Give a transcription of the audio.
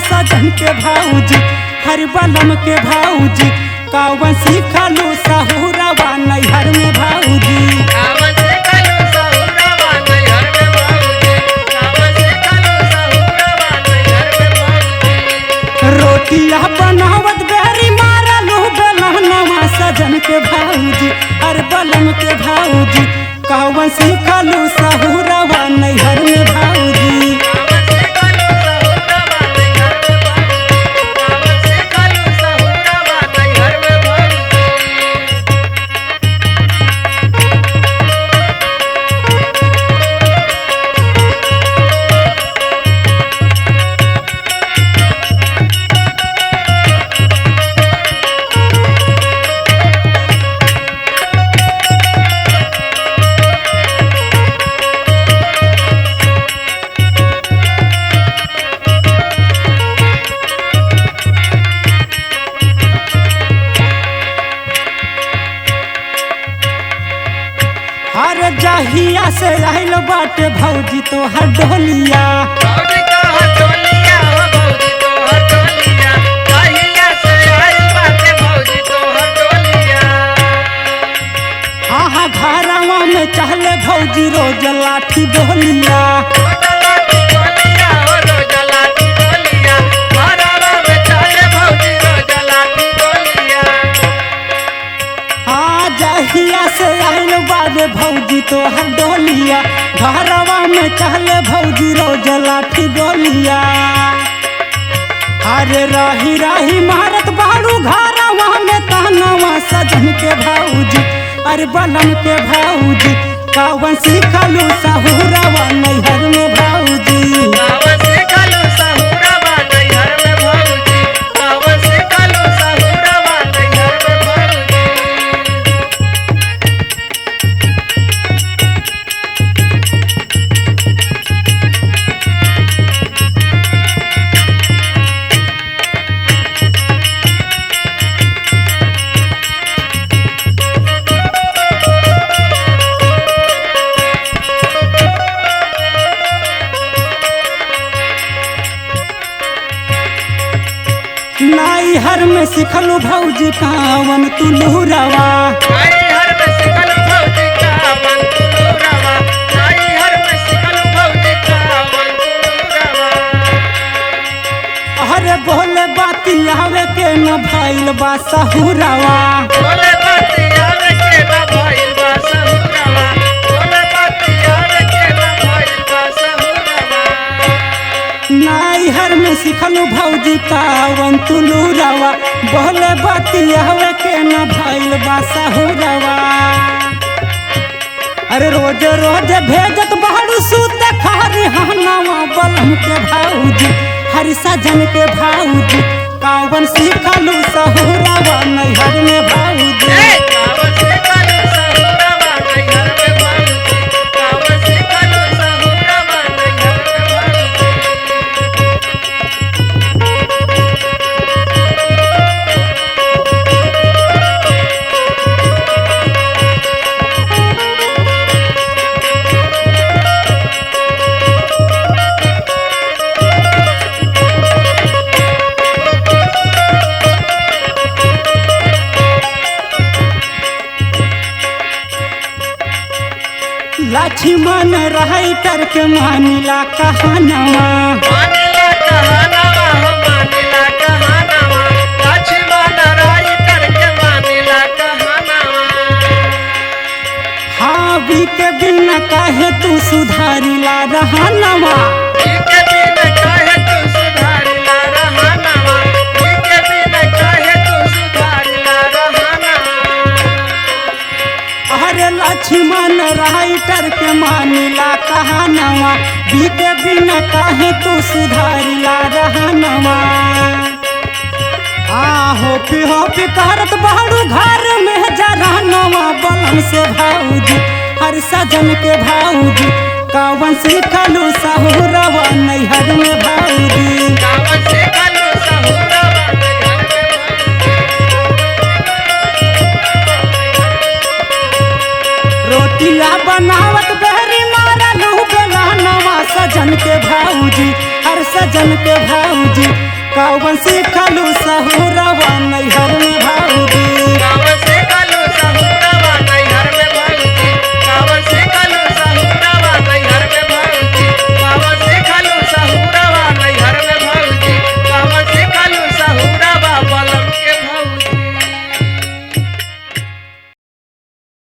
सजन के भाऊजी हर बलम के भाऊजी कावन सीखलू सहुरवा नैहर में भाऊजी रोटिया बनावत बेरी मारलू बेलनवा सजन के भाऊजी हर बलम के भाऊजी कावन सीखलू सहुरवा नैहर में भाऊजी हर जहिया से आइल बाटे भौजी तो हर डोलिया हाँ हाँ घरवा में चहले भौजी रोज लाठी डोलिया जहिया से आइल बाजे भौजी तो हर डोलिया घरवा में चहले भौजी रोज लाठी डोलिया अरे रही रही मारत बाड़ू घरवा में तहनवा सजन के भाऊजी अरे बलम के भाऊजी कावन सीखलू सहुरवा नैहर में भाऊजी नैहर में सिखलू भौजी कावन तुलूरवा अरे बोले बाती आवे के न भइल बा सहुरवा नैहर में सिखलू भौजी कावन तुलूरवा बोले बतियावे के न भइल बा सहुरवा अरे रोज रोज भेजत बाड़ू सूते खारी हनवा बलम के भाऊजी हर सजन के भाऊजी कावन सिखलू सहुरवा नैहर में भाऊजी लक्ष्मण राइटर के मानिला कहानवा हाँ भी के बिना काहे तू सुधारिला रहनवा लक्ष्मण राइटर के मानिला कहानवा बीते बिना काहे तू सुधारिला रहनवा होपी करत बाड़ू घर में जरनवा बलम से भाऊजी हर सजन के भाऊजी कावन सिखलू सहुरवा नैहर में भाऊजी रोटिया बनावत बहरी मारलू बेलनवा सजन के भाऊजी हर सजन के भाऊजी कौन सीखलू सहुरवा नैहर में भाऊजी।